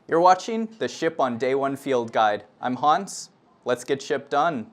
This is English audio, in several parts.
You're watching the Ship on Day 1 Field Guide. I'm Hans. Let's get ship done.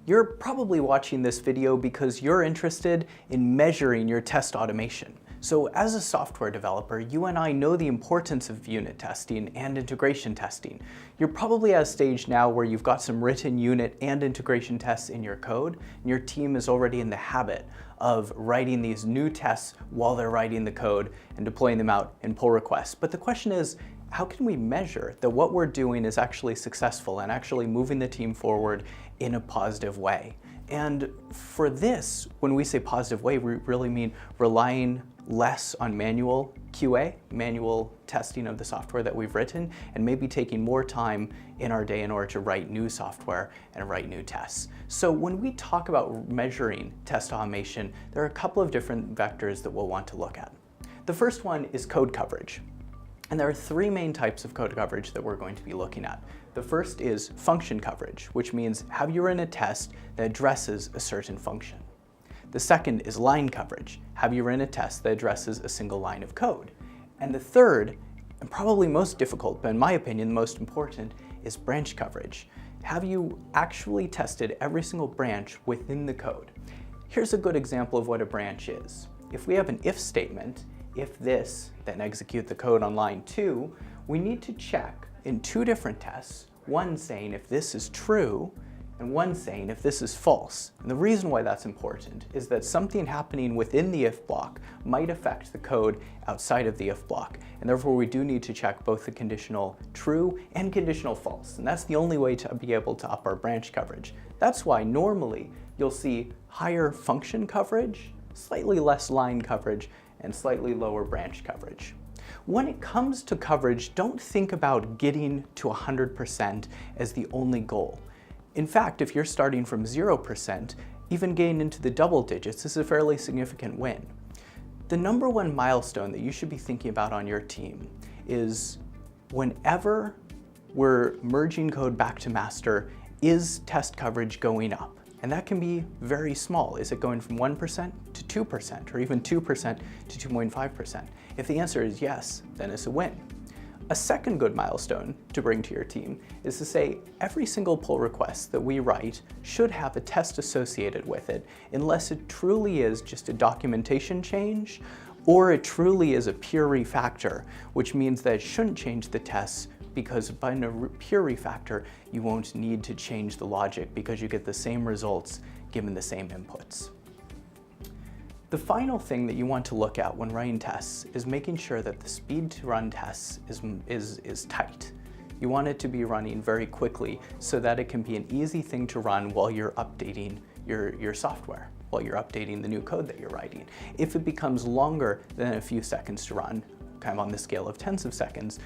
You're probably watching this video because you're interested in measuring your test automation. So as a software developer, you and I know the importance of unit testing and integration testing. You're probably at a stage now where you've got some written unit and integration tests in your code, and your team is already in the habit of writing these new tests while they're writing the code and deploying them out in pull requests. But the question is, how can we measure that what we're doing is actually successful and actually moving the team forward in a positive way? And for this, when we say positive way, we really mean relying less on manual QA, manual testing of the software that we've written, and maybe taking more time in our day in order to write new software and write new tests. So when we talk about measuring test automation, there are a couple of different vectors that we'll want to look at. The first one is code coverage. And there are three main types of code coverage that we're going to be looking at. The first is function coverage, which means have you run a test that addresses a certain function. The second is line coverage. Have you run a test that addresses a single line of code? And the third, and probably most difficult, but in my opinion the most important, is branch coverage. Have you actually tested every single branch within the code? Here's a good example of what a branch is. If we have an if statement, if this, then execute the code on line 2, we need to check in two different tests, one saying if this is true, and one saying if this is false. And the reason why that's important is that something happening within the if block might affect the code outside of the if block. And therefore we do need to check both the conditional true and conditional false. And that's the only way to be able to up our branch coverage. That's why normally you'll see higher function coverage, slightly less line coverage, and slightly lower branch coverage. When it comes to coverage, don't think about getting to 100% as the only goal. In fact, if you're starting from 0%, even getting into the double digits is a fairly significant win. The number one milestone that you should be thinking about on your team is whenever we're merging code back to master, is test coverage going up? And that can be very small. Is it going from 1% to 2%, or even 2% to 2.5%? If the answer is yes, then it's a win. A second good milestone to bring to your team is to say every single pull request that we write should have a test associated with it, unless it truly is just a documentation change, or it truly is a pure refactor, which means that it shouldn't change the tests, because by a pure refactor, you won't need to change the logic because you get the same results given the same inputs. The final thing that you want to look at when running tests is making sure that the speed to run tests is tight. You want it to be running very quickly so that it can be an easy thing to run while you're updating your software, while you're updating the new code that you're writing. If it becomes longer than a few seconds to run, kind of on the scale of tens of seconds,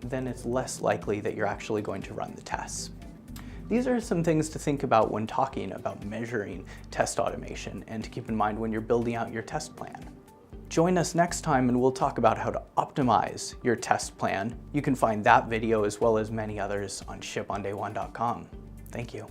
then it's less likely that you're actually going to run the tests. These are some things to think about when talking about measuring test automation and to keep in mind when you're building out your test plan. Join us next time and we'll talk about how to optimize your test plan. You can find that video as well as many others on shiponday1.com. Thank you.